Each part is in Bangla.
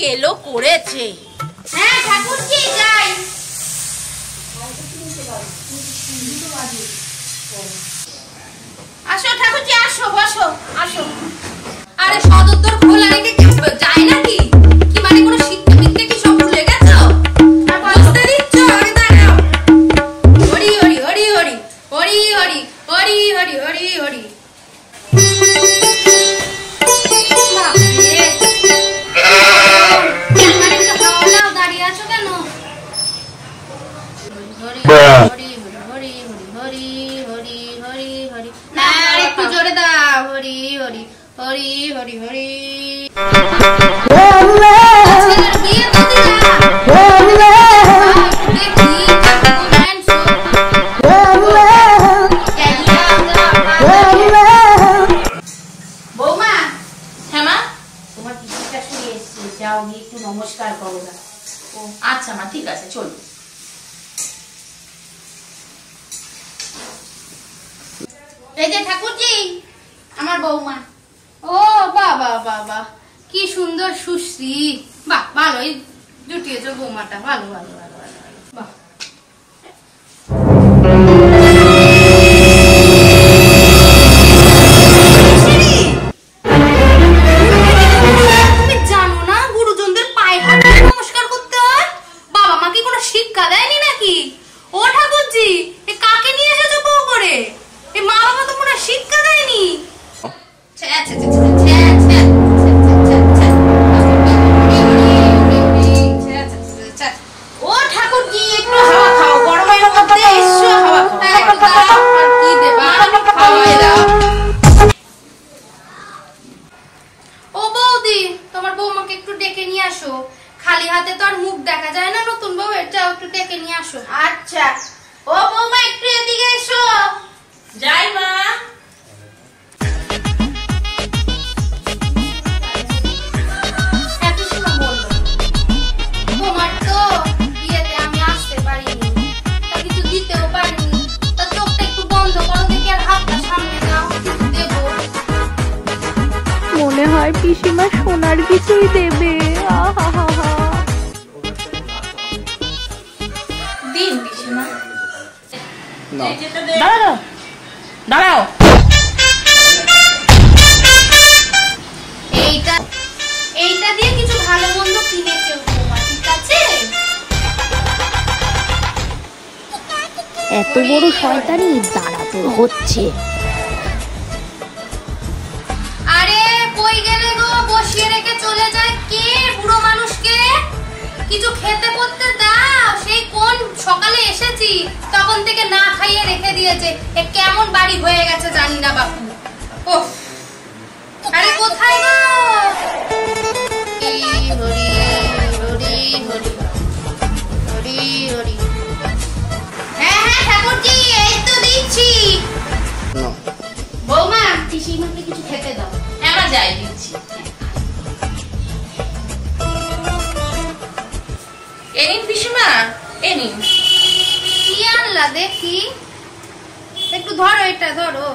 কেলো করেছে। হ্যাঁ ঠাকুরজি যাই। আসো ঠাকুরজি আসো, বসো, আসো। আরে সদর দর খোলা রেখে যায় নাকি? কি মানে কোনো শিখতে মিথ্যে কি সব ভুলে গেছো? বসতে দিচ্ছ? আরে দাঁড়াও। হরি হরি হরি হরি হরি হরি হরি হরি হরি হরি। একটু জোরে দাও। হরি হরি হরি হরি হরি। বৌমা, হ্যাঁ মা, তোমার টিকিটটা শুয়ে এসছে, যাও গিয়ে একটু নমস্কার করো না। ও আচ্ছা মা, ঠিক আছে, চলো। এই যে ঠাকুরজি, আমার বৌমা। ও বাবা বাবা, কি সুন্দর সুশ্রী। বাহ, ভালোই জুটিয়েছো বৌমাটা, ভালো ভালো ভালো ভালো বাহ। তুমি জানো না গুরুজনদের পায়ে হাতে নমস্কার করতে হয়? বাবা মা কি কোনো শিক্ষা দেয়নি নাকি? ও ঠাকুরজি, এ কাকে নিয়ে এসেছো বউ করে? এই মা বাবা তো কোনো শিক্ষা দেয়নি। ও ঠাকুরজি, একটু হাওয়া খাও, গরমের মধ্যে এসো, হাওয়া খাও। কি দেবা? খাওয়াই দাও। ও বৌদি, তোমার বৌমাকে একটু ডেকে নিয়ে আসো। খালি হাতে তো আর মুখ দেখা যায় না নতুন বউ, এটা একটু ডেকে নিয়ে আসো। আচ্ছা। ও বৌমা, একটু এদিকে এসো। যাই মা। মনে হয় পিসিমা সোনার কিছুই দেবে। দিন পিসিমা। দাঁড়াও দাঁড়াও। এইটা দিয়ে কিছু ভালো মন্দ কিনে খেও, ঠিক আছে? এত বড় শয়তানি দাঁড়াতে হচ্ছে। আরে কই গেলে গো? বসিয়ে রেখে চলে যায় কে? বুড়ো মানুষকে কিছু খেতে পড়তে দাও। সেই কোন সকালে এসেছি, তখন থেকে না খাইয়ে রেখে দিয়েছে। এ কেমন বাড়ি হয়ে গেছে জানি না বাপু। ওহ, আরে কোথায় গো? হরি হরি হরি হরি হরি। হ্যাঁ হ্যাঁ ঠাকুরজি, এই তো দিচ্ছি। বৌমা, পিসিমাকে কিছু খেতে দাও। হ্যাঁ মা, যাই দিচ্ছি। এ নিন পিসিমা, এ নিন। কি আনলা দেখি? একটু ধরো, এটা ধরো।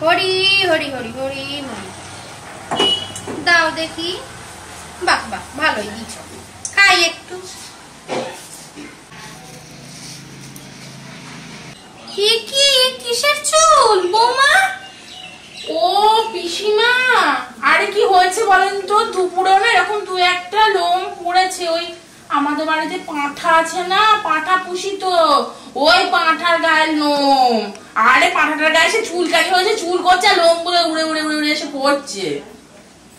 হরি হরি হরি হরি হরি। দাও দেখি। বাহ বাহ, ভালোই দিচ্ছ। খাই একটু। কি কিসের চুল বৌমা? ও পিসিমা, আরে কি হয়েছে বলেন তো? দুপুরে না এরকম দু একটা লোম পড়েছে। ওই আমাদের বাড়িতে পাঁঠা আছে না, পাঁঠা পুষি তো, ওই পাঁঠার গায়ের লোম। আরে পাঁঠাটার গায়ে সে চুলকানি হয়েছে, চুল করছে, লোম গুলো উড়ে উড়ে উড়ে উড়ে এসে পড়ছে।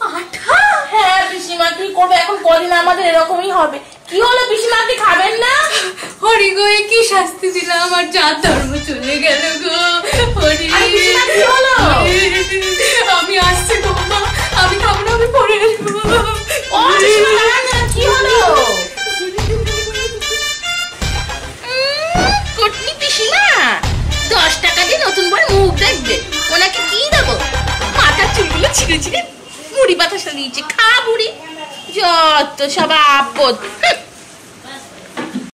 পাঁঠা? হ্যাঁ পিসিমা, কি করবে এখন? কদিন আমাদের এরকমই হবে। কি হলো পিসিমা, আপনি খাবেন না? হরি গো, কি শাস্তি দিলা, আমার জাত ধর্ম চলে গেল গো। হরি, কি হলো? আমি আসছি গো মা, আমি খাবো না, আমি পরে আসবো। কি হলো? দিয়েছে মুড়ি বাতাসা দিয়েছে, খা বুড়ি, যত সব আপদ।